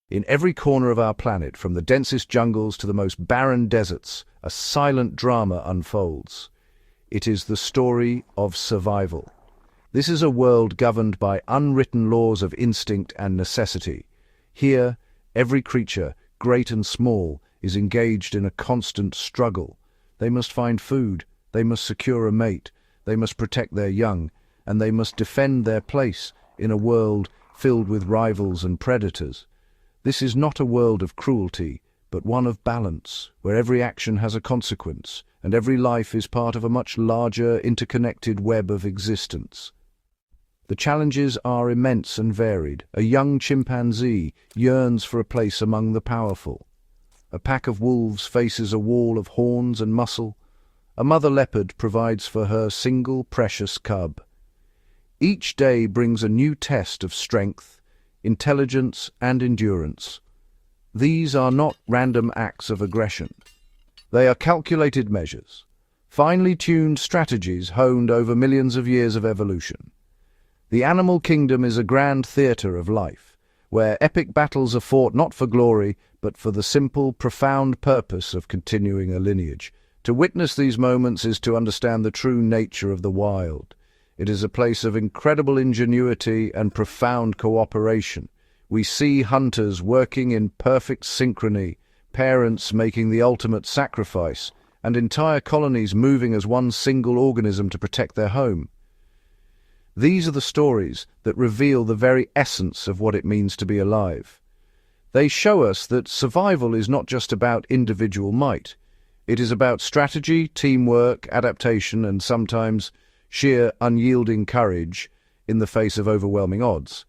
In every corner of our planet, from the densest jungles to the most barren deserts, a silent drama unfolds. It is the story of survival. This is a world governed by unwritten laws of instinct and necessity. Here, every creature, great and small, is engaged in a constant struggle. They must find food, they must secure a mate, they must protect their young, and they must defend their place in a world filled with rivals and predators. This is not a world of cruelty, but one of balance, where every action has a consequence, and every life is part of a much larger, interconnected web of existence. The challenges are immense and varied. A young chimpanzee yearns for a place among the powerful. A pack of wolves faces a wall of horns and muscle. A mother leopard provides for her single precious cub. Each day brings a new test of strength, intelligence, and endurance. These are not random acts of aggression. They are calculated measures, finely tuned strategies honed over millions of years of evolution. The animal kingdom is a grand theatre of life, where epic battles are fought not for glory, but for the simple, profound purpose of continuing a lineage. To witness these moments is to understand the true nature of the wild. It is a place of incredible ingenuity and profound cooperation. We see hunters working in perfect synchrony, parents making the ultimate sacrifice, and entire colonies moving as one single organism to protect their home. These are the stories that reveal the very essence of what it means to be alive. They show us that survival is not just about individual might. It is about strategy, teamwork, adaptation, and sometimes sheer unyielding courage in the face of overwhelming odds.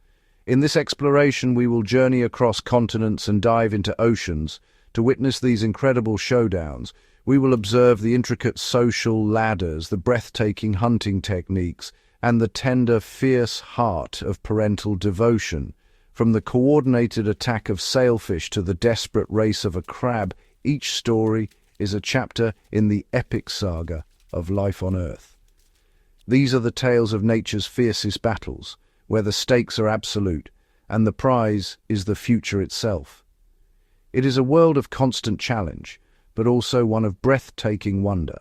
In this exploration, we will journey across continents and dive into oceans to witness these incredible showdowns. We will observe the intricate social ladders, the breathtaking hunting techniques, and the tender, fierce heart of parental devotion. From the coordinated attack of sailfish to the desperate race of a crab, each story is a chapter in the epic saga of life on Earth. These are the tales of nature's fiercest battles, where the stakes are absolute, and the prize is the future itself. It is a world of constant challenge, but also one of breathtaking wonder.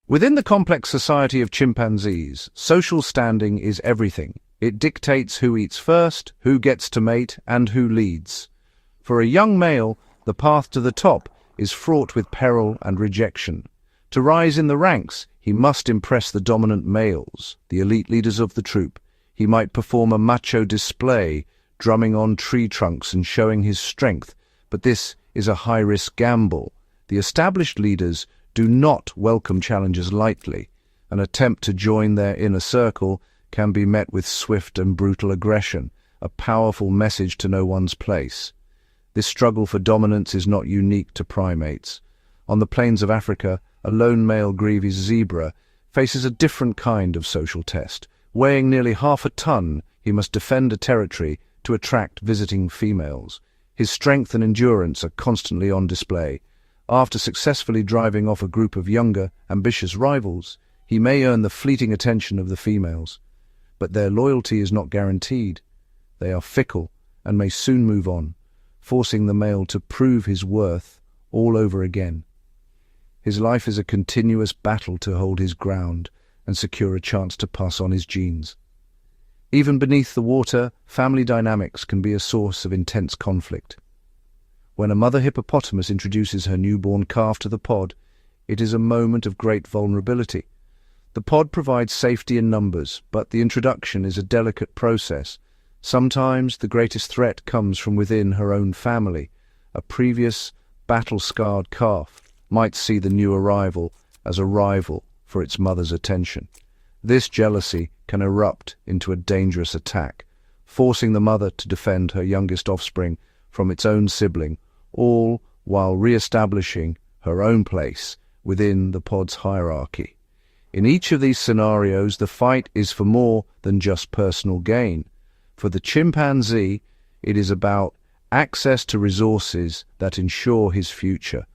Within the complex society of chimpanzees, social standing is everything. It dictates who eats first, who gets to mate, and who leads. For a young male, the path to the top is fraught with peril and rejection. To rise in the ranks, he must impress the dominant males, the elite leaders of the troop. He might perform a macho display, drumming on tree trunks and showing his strength, but this is a high-risk gamble. The established leaders do not welcome challengers lightly. An attempt to join their inner circle can be met with swift and brutal aggression, a powerful message to know one's place. This struggle for dominance is not unique to primates. On the plains of Africa, a lone male grevy's zebra faces a different kind of social test. Weighing nearly half a ton, he must defend a territory to attract visiting females. His strength and endurance are constantly on display. After successfully driving off a group of younger, ambitious rivals, he may earn the fleeting attention of the females. But their loyalty is not guaranteed. They are fickle and may soon move on, forcing the male to prove his worth all over again. His life is a continuous battle to hold his ground and secure a chance to pass on his genes. Even beneath the water, family dynamics can be a source of intense conflict. When a mother hippopotamus introduces her newborn calf to the pod, it is a moment of great vulnerability. The pod provides safety in numbers, but the introduction is a delicate process. Sometimes the greatest threat comes from within her own family. A previous battle-scarred calf might see the new arrival as a rival for its mother's attention. This jealousy can erupt into a dangerous attack, forcing the mother to defend her youngest offspring from its own sibling, all while re-establishing her own place within the pod's hierarchy. In each of these scenarios, the fight is for more than just personal gain. For the chimpanzee, it is about access to resources that ensure his future.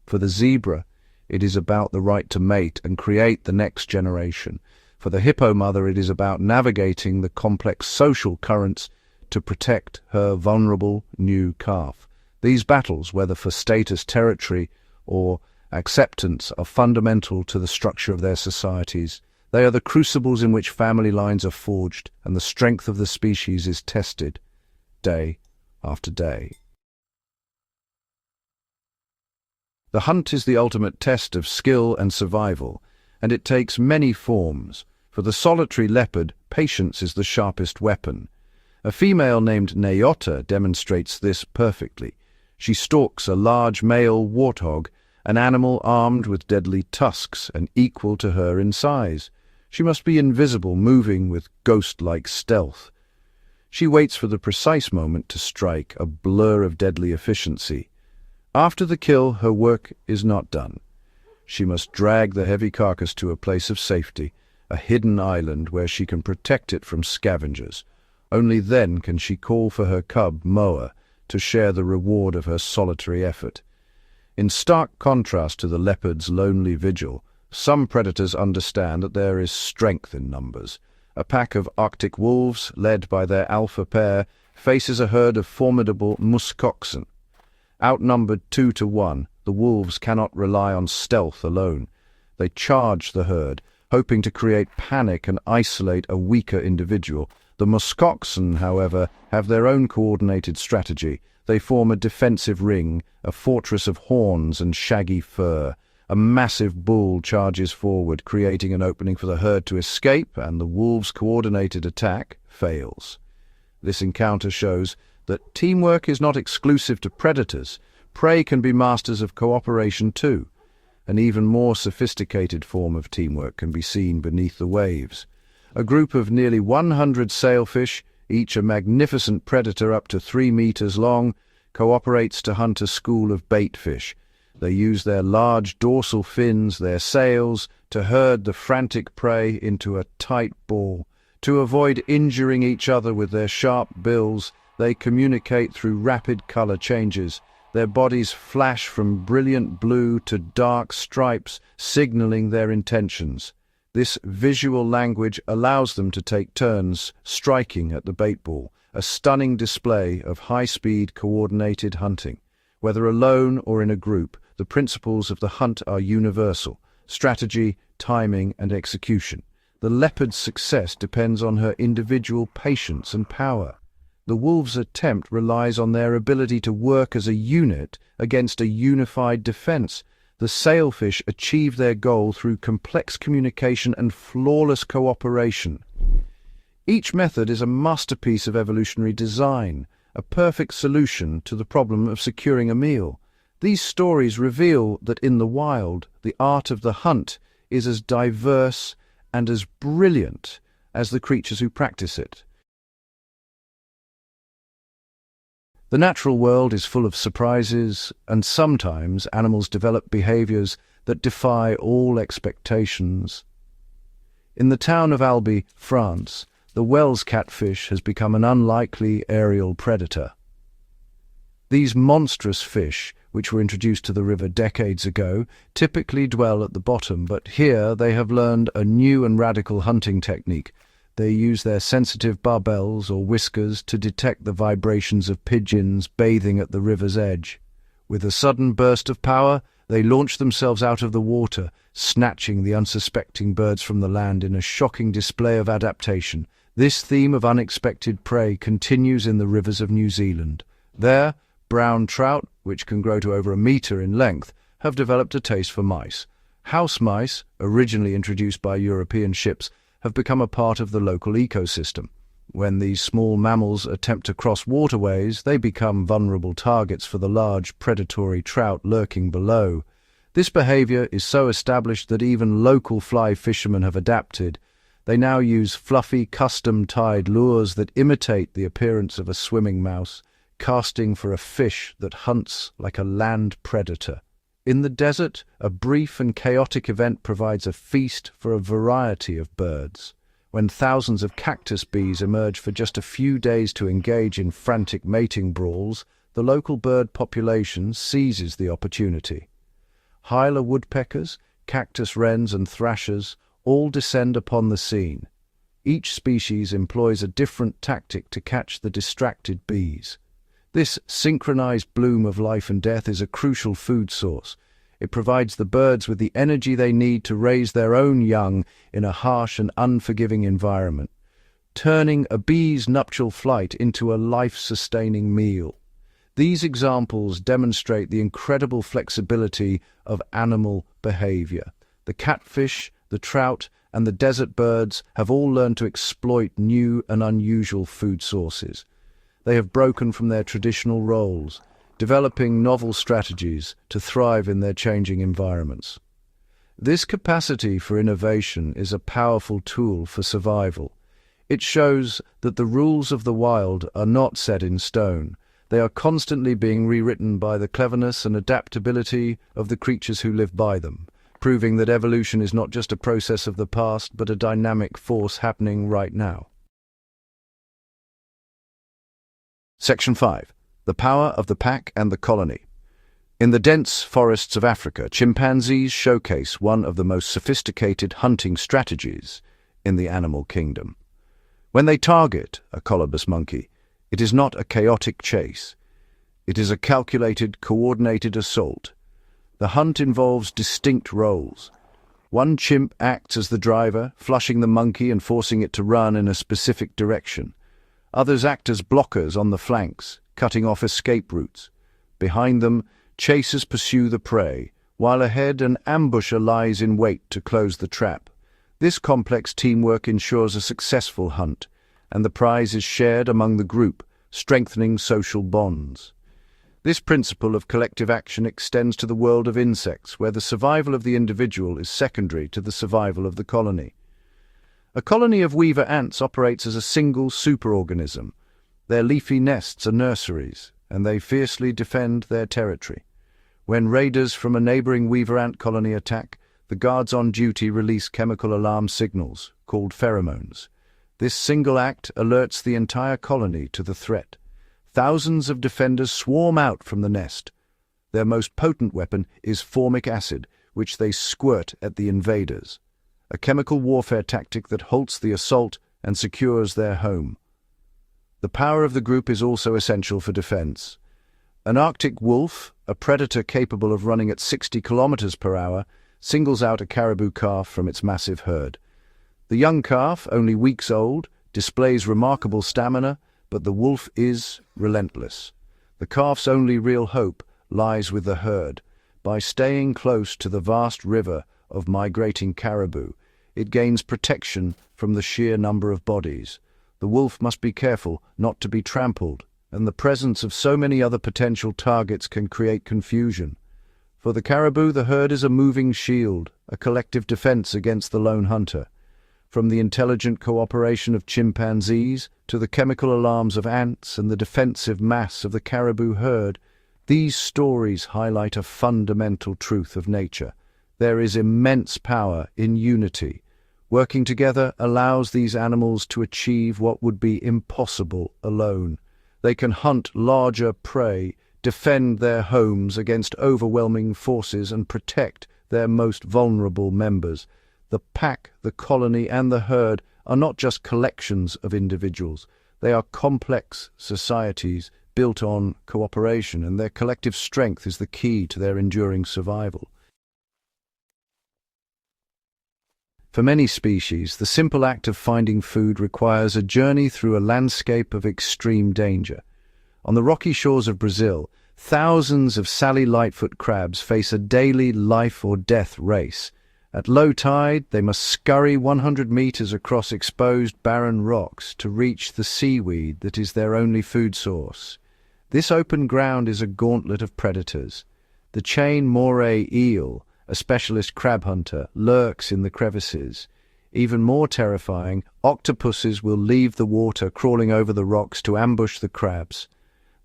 For the zebra, it is about the right to mate and create the next generation. For the hippo mother, it is about navigating the complex social currents to protect her vulnerable new calf. These battles, whether for status, territory, or acceptance, are fundamental to the structure of their societies. They are the crucibles in which family lines are forged and the strength of the species is tested day after day. The hunt is the ultimate test of skill and survival, and it takes many forms. For the solitary leopard, patience is the sharpest weapon. A female named Nayota demonstrates this perfectly. She stalks a large male warthog, an animal armed with deadly tusks and equal to her in size. She must be invisible, moving with ghost-like stealth. She waits for the precise moment to strike, a blur of deadly efficiency. After the kill, her work is not done. She must drag the heavy carcass to a place of safety, a hidden island where she can protect it from scavengers. Only then can she call for her cub, Moa, to share the reward of her solitary effort. In stark contrast to the leopard's lonely vigil, some predators understand that there is strength in numbers. A pack of Arctic wolves, led by their alpha pair, faces a herd of formidable muskoxen. Outnumbered 2-1, the wolves cannot rely on stealth alone. They charge the herd, hoping to create panic and isolate a weaker individual. The muskoxen, however, have their own coordinated strategy. They form a defensive ring, a fortress of horns and shaggy fur. A massive bull charges forward, creating an opening for the herd to escape, and the wolves' coordinated attack fails. This encounter shows that teamwork is not exclusive to predators. Prey can be masters of cooperation too. An even more sophisticated form of teamwork can be seen beneath the waves. A group of nearly 100 sailfish, each a magnificent predator up to 3 meters long, cooperates to hunt a school of baitfish. They use their large dorsal fins, their sails, to herd the frantic prey into a tight ball. To avoid injuring each other with their sharp bills, they communicate through rapid color changes. Their bodies flash from brilliant blue to dark stripes, signaling their intentions. This visual language allows them to take turns striking at the bait ball, a stunning display of high-speed, coordinated hunting. Whether alone or in a group, the principles of the hunt are universal: strategy, timing, and execution. The leopard's success depends on her individual patience and power. The wolf's attempt relies on their ability to work as a unit against a unified defense. The sailfish achieve their goal through complex communication and flawless cooperation. Each method is a masterpiece of evolutionary design, a perfect solution to the problem of securing a meal. These stories reveal that in the wild, the art of the hunt is as diverse and as brilliant as the creatures who practice it. The natural world is full of surprises, and sometimes animals develop behaviors that defy all expectations. In the town of Albi, France, the Wells catfish has become an unlikely aerial predator. These monstrous fish, which were introduced to the river decades ago, typically dwell at the bottom, but here they have learned a new and radical hunting technique. They use their sensitive barbels or whiskers to detect the vibrations of pigeons bathing at the river's edge. With a sudden burst of power, they launch themselves out of the water, snatching the unsuspecting birds from the land in a shocking display of adaptation. This theme of unexpected prey continues in the rivers of New Zealand. There, brown trout, which can grow to over 1 meter in length, have developed a taste for mice. House mice, originally introduced by European ships, have become a part of the local ecosystem. When these small mammals attempt to cross waterways, they become vulnerable targets for the large predatory trout lurking below. This behavior is so established that even local fly fishermen have adapted. They now use fluffy, custom-tied lures that imitate the appearance of a swimming mouse, casting for a fish that hunts like a land predator. In the desert, a brief and chaotic event provides a feast for a variety of birds. When thousands of cactus bees emerge for just a few days to engage in frantic mating brawls, the local bird population seizes the opportunity. Hyla woodpeckers, cactus wrens and thrashers all descend upon the scene. Each species employs a different tactic to catch the distracted bees. This synchronized bloom of life and death is a crucial food source. It provides the birds with the energy they need to raise their own young in a harsh and unforgiving environment, turning a bee's nuptial flight into a life-sustaining meal. These examples demonstrate the incredible flexibility of animal behavior. The catfish, the trout, and the desert birds have all learned to exploit new and unusual food sources. They have broken from their traditional roles, developing novel strategies to thrive in their changing environments. This capacity for innovation is a powerful tool for survival. It shows that the rules of the wild are not set in stone. They are constantly being rewritten by the cleverness and adaptability of the creatures who live by them, proving that evolution is not just a process of the past, but a dynamic force happening right now. Section 5. The Power of the Pack and the Colony. In the dense forests of Africa, chimpanzees showcase one of the most sophisticated hunting strategies in the animal kingdom. When they target a colobus monkey, it is not a chaotic chase. It is a calculated, coordinated assault. The hunt involves distinct roles. One chimp acts as the driver, flushing the monkey and forcing it to run in a specific direction. Others act as blockers on the flanks, cutting off escape routes. Behind them, chasers pursue the prey, while ahead an ambusher lies in wait to close the trap. This complex teamwork ensures a successful hunt, and the prize is shared among the group, strengthening social bonds. This principle of collective action extends to the world of insects, where the survival of the individual is secondary to the survival of the colony. A colony of weaver ants operates as a single superorganism. Their leafy nests are nurseries, and they fiercely defend their territory. When raiders from a neighboring weaver ant colony attack, the guards on duty release chemical alarm signals, called pheromones. This single act alerts the entire colony to the threat. Thousands of defenders swarm out from the nest. Their most potent weapon is formic acid, which they squirt at the invaders, a chemical warfare tactic that halts the assault and secures their home. The power of the group is also essential for defense. An Arctic wolf, a predator capable of running at 60 kilometers per hour, singles out a caribou calf from its massive herd. The young calf, only weeks old, displays remarkable stamina, but the wolf is relentless. The calf's only real hope lies with the herd. By staying close to the vast river of migrating caribou, it gains protection from the sheer number of bodies. The wolf must be careful not to be trampled, and the presence of so many other potential targets can create confusion. For the caribou, the herd is a moving shield, a collective defense against the lone hunter. From the intelligent cooperation of chimpanzees to the chemical alarms of ants and the defensive mass of the caribou herd, these stories highlight a fundamental truth of nature. There is immense power in unity. Working together allows these animals to achieve what would be impossible alone. They can hunt larger prey, defend their homes against overwhelming forces, and protect their most vulnerable members. The pack, the colony, and the herd are not just collections of individuals. They are complex societies built on cooperation, and their collective strength is the key to their enduring survival. For many species, the simple act of finding food requires a journey through a landscape of extreme danger. On the rocky shores of Brazil, thousands of Sally Lightfoot crabs face a daily life-or-death race. At low tide, they must scurry 100 meters across exposed barren rocks to reach the seaweed that is their only food source. This open ground is a gauntlet of predators. The chain moray eel, a specialist crab hunter, lurks in the crevices. Even more terrifying, octopuses will leave the water, crawling over the rocks to ambush the crabs.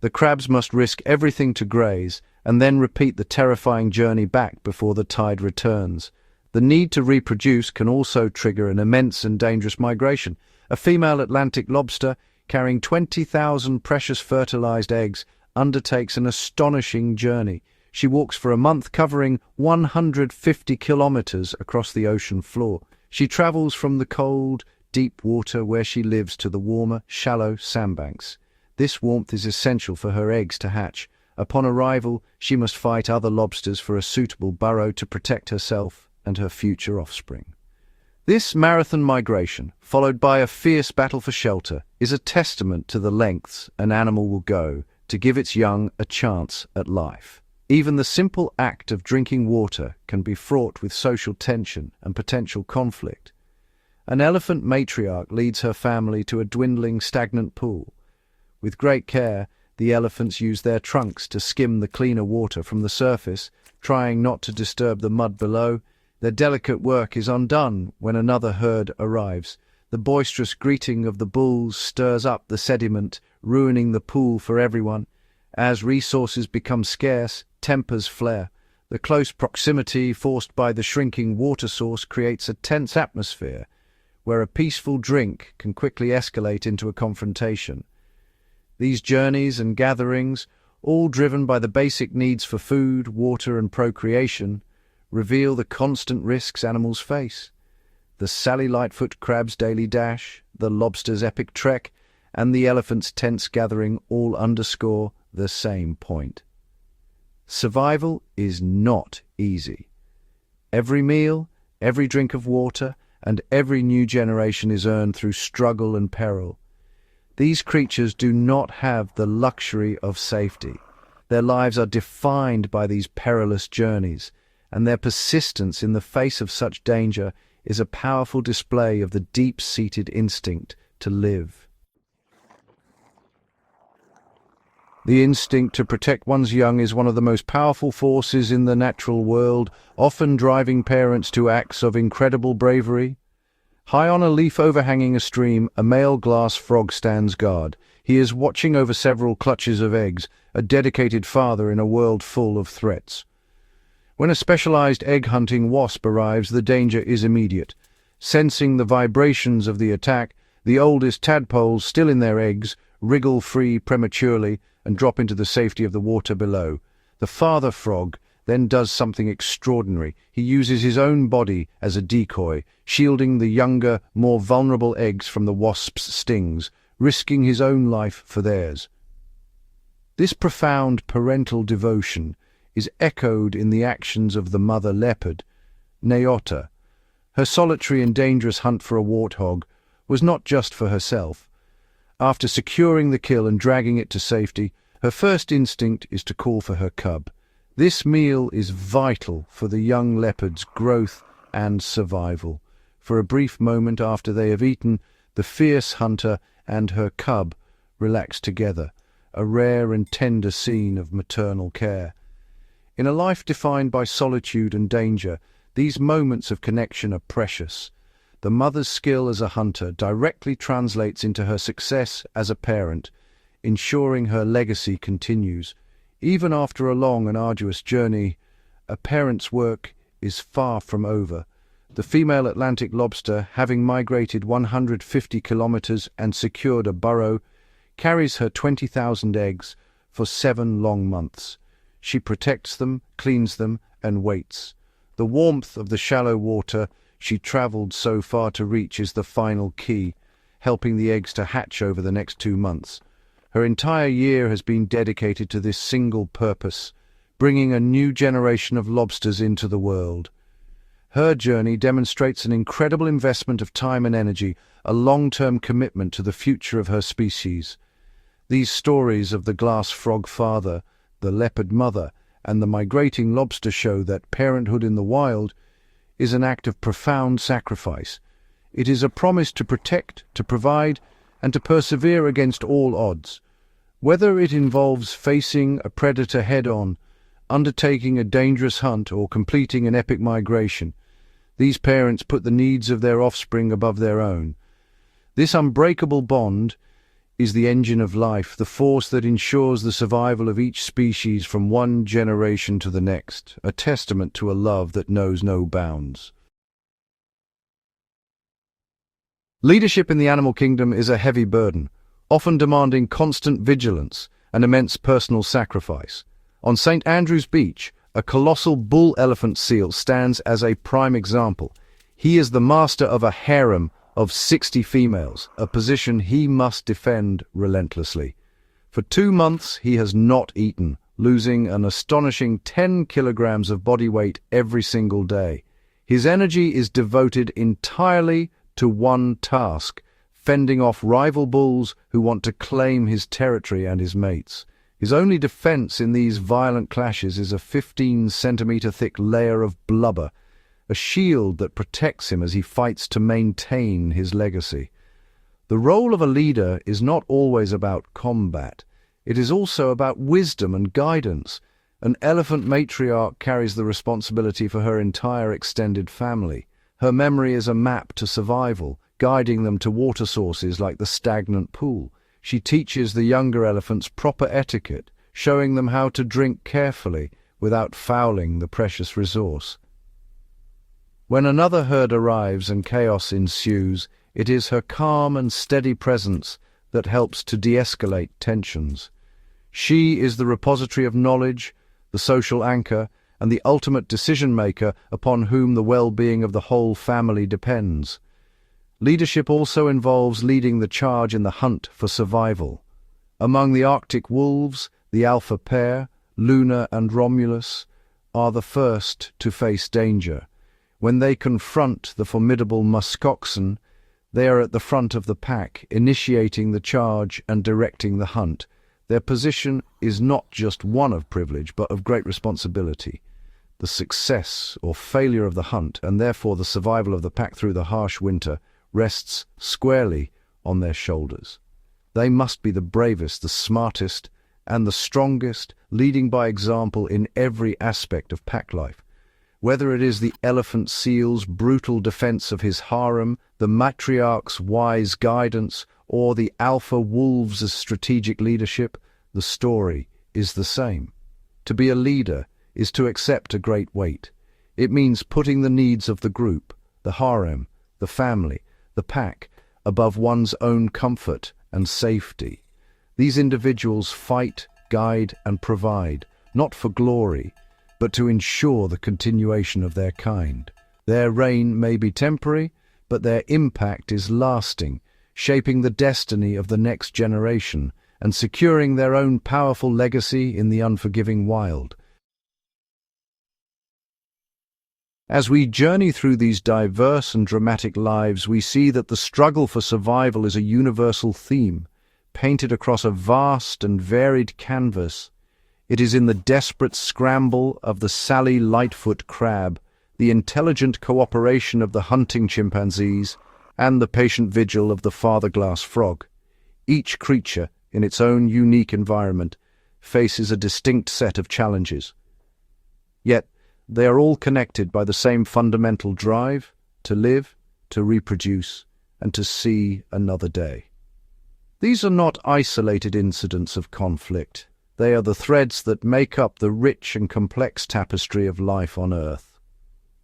The crabs must risk everything to graze and then repeat the terrifying journey back before the tide returns. The need to reproduce can also trigger an immense and dangerous migration. A female Atlantic lobster, carrying 20,000 precious fertilized eggs, undertakes an astonishing journey. She walks for a month, covering 150 kilometers across the ocean floor. She travels from the cold, deep water where she lives to the warmer, shallow sandbanks. This warmth is essential for her eggs to hatch. Upon arrival, she must fight other lobsters for a suitable burrow to protect herself and her future offspring. This marathon migration, followed by a fierce battle for shelter, is a testament to the lengths an animal will go to give its young a chance at life. Even the simple act of drinking water can be fraught with social tension and potential conflict. An elephant matriarch leads her family to a dwindling, stagnant pool. With great care, the elephants use their trunks to skim the cleaner water from the surface, trying not to disturb the mud below. Their delicate work is undone when another herd arrives. The boisterous greeting of the bulls stirs up the sediment, ruining the pool for everyone. As resources become scarce, tempers flare. The close proximity forced by the shrinking water source creates a tense atmosphere, where a peaceful drink can quickly escalate into a confrontation. These journeys and gatherings, all driven by the basic needs for food, water, and procreation, reveal the constant risks animals face. The Sally Lightfoot crab's daily dash, the lobster's epic trek, and the elephant's tense gathering all underscore the same point. Survival is not easy. Every meal, every drink of water, and every new generation is earned through struggle and peril. These creatures do not have the luxury of safety. Their lives are defined by these perilous journeys, and their persistence in the face of such danger is a powerful display of the deep-seated instinct to live. The instinct to protect one's young is one of the most powerful forces in the natural world, often driving parents to acts of incredible bravery. High on a leaf overhanging a stream, a male glass frog stands guard. He is watching over several clutches of eggs, a dedicated father in a world full of threats. When a specialized egg-hunting wasp arrives, the danger is immediate. Sensing the vibrations of the attack, the oldest tadpoles, still in their eggs, wriggle free prematurely and drop into the safety of the water below. The father frog then does something extraordinary. He uses his own body as a decoy, shielding the younger, more vulnerable eggs from the wasp's stings, risking his own life for theirs. This profound parental devotion is echoed in the actions of the mother leopard, Naota. Her solitary and dangerous hunt for a warthog was not just for herself. After securing the kill and dragging it to safety, her first instinct is to call for her cub. This meal is vital for the young leopard's growth and survival. For a brief moment after they have eaten, the fierce hunter and her cub relax together, a rare and tender scene of maternal care. In a life defined by solitude and danger, these moments of connection are precious. The mother's skill as a hunter directly translates into her success as a parent, ensuring her legacy continues. Even after a long and arduous journey, a parent's work is far from over. The female Atlantic lobster, having migrated 150 kilometers and secured a burrow, carries her 20,000 eggs for 7 long months. She protects them, cleans them, and waits. The warmth of the shallow water she traveled so far to reach is the final key, helping the eggs to hatch over the next 2 months. Her entire year has been dedicated to this single purpose, bringing a new generation of lobsters into the world. Her journey demonstrates an incredible investment of time and energy, a long-term commitment to the future of her species. These stories of the glass frog father, the leopard mother, and the migrating lobster show that parenthood in the wild is an act of profound sacrifice. It is a promise to protect, to provide, and to persevere against all odds. Whether it involves facing a predator head-on, undertaking a dangerous hunt, or completing an epic migration, these parents put the needs of their offspring above their own. This unbreakable bond is the engine of life, the force that ensures the survival of each species from one generation to the next, a testament to a love that knows no bounds. Leadership in the animal kingdom is a heavy burden, often demanding constant vigilance and immense personal sacrifice. On St. Andrew's Beach, a colossal bull elephant seal stands as a prime example. He is the master of a harem of 60 females, a position he must defend relentlessly. For 2 months, he has not eaten, losing an astonishing 10 kilograms of body weight every single day. His energy is devoted entirely to one task: fending off rival bulls who want to claim his territory and his mates. His only defense in these violent clashes is a 15-centimeter-thick layer of blubber, a shield that protects him as he fights to maintain his legacy. The role of a leader is not always about combat. It is also about wisdom and guidance. An elephant matriarch carries the responsibility for her entire extended family. Her memory is a map to survival, guiding them to water sources like the stagnant pool. She teaches the younger elephants proper etiquette, showing them how to drink carefully without fouling the precious resource. When another herd arrives and chaos ensues, it is her calm and steady presence that helps to de-escalate tensions. She is the repository of knowledge, the social anchor, and the ultimate decision-maker upon whom the well-being of the whole family depends. Leadership also involves leading the charge in the hunt for survival. Among the Arctic wolves, the alpha pair, Luna and Romulus, are the first to face danger. When they confront the formidable muskoxen, they are at the front of the pack, initiating the charge and directing the hunt. Their position is not just one of privilege, but of great responsibility. The success or failure of the hunt, and therefore the survival of the pack through the harsh winter, rests squarely on their shoulders. They must be the bravest, the smartest, and the strongest, leading by example in every aspect of pack life. Whether it is the elephant seal's brutal defense of his harem, the matriarch's wise guidance, or the alpha wolves' strategic leadership, the story is the same. To be a leader is to accept a great weight. It means putting the needs of the group, the harem, the family, the pack, above one's own comfort and safety. These individuals fight, guide, and provide, not for glory, but to ensure the continuation of their kind. Their reign may be temporary, but their impact is lasting, shaping the destiny of the next generation and securing their own powerful legacy in the unforgiving wild. As we journey through these diverse and dramatic lives, we see that the struggle for survival is a universal theme, painted across a vast and varied canvas. It is in the desperate scramble of the Sally Lightfoot crab, the intelligent cooperation of the hunting chimpanzees, and the patient vigil of the father-glass frog. Each creature, in its own unique environment, faces a distinct set of challenges. Yet, they are all connected by the same fundamental drive: to live, to reproduce, and to see another day. These are not isolated incidents of conflict. They are the threads that make up the rich and complex tapestry of life on Earth.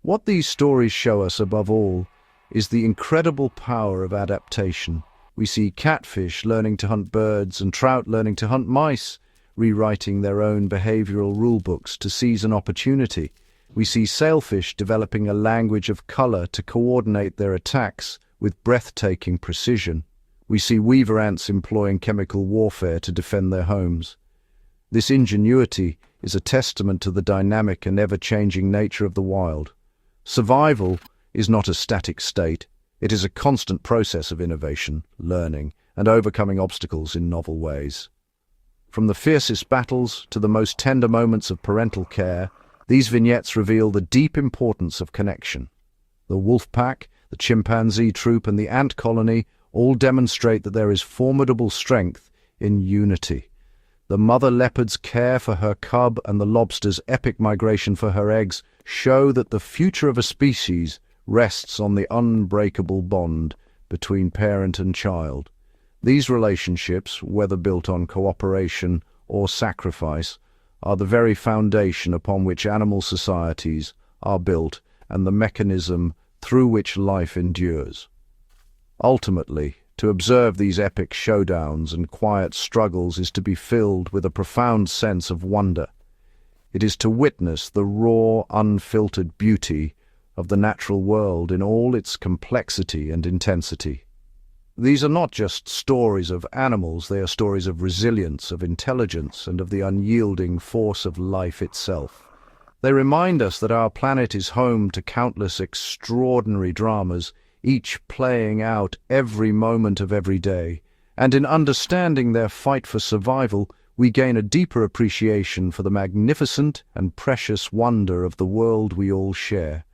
What these stories show us above all is the incredible power of adaptation. We see catfish learning to hunt birds and trout learning to hunt mice, rewriting their own behavioral rulebooks to seize an opportunity. We see sailfish developing a language of color to coordinate their attacks with breathtaking precision. We see weaver ants employing chemical warfare to defend their homes. This ingenuity is a testament to the dynamic and ever-changing nature of the wild. Survival is not a static state. It is a constant process of innovation, learning, and overcoming obstacles in novel ways. From the fiercest battles to the most tender moments of parental care, these vignettes reveal the deep importance of connection. The wolf pack, the chimpanzee troop, and the ant colony all demonstrate that there is formidable strength in unity. The mother leopard's care for her cub and the lobster's epic migration for her eggs show that the future of a species rests on the unbreakable bond between parent and child. These relationships, whether built on cooperation or sacrifice, are the very foundation upon which animal societies are built and the mechanism through which life endures. Ultimately, to observe these epic showdowns and quiet struggles is to be filled with a profound sense of wonder. It is to witness the raw, unfiltered beauty of the natural world in all its complexity and intensity. These are not just stories of animals, they are stories of resilience, of intelligence, and of the unyielding force of life itself. They remind us that our planet is home to countless extraordinary dramas, each playing out every moment of every day, and in understanding their fight for survival, we gain a deeper appreciation for the magnificent and precious wonder of the world we all share.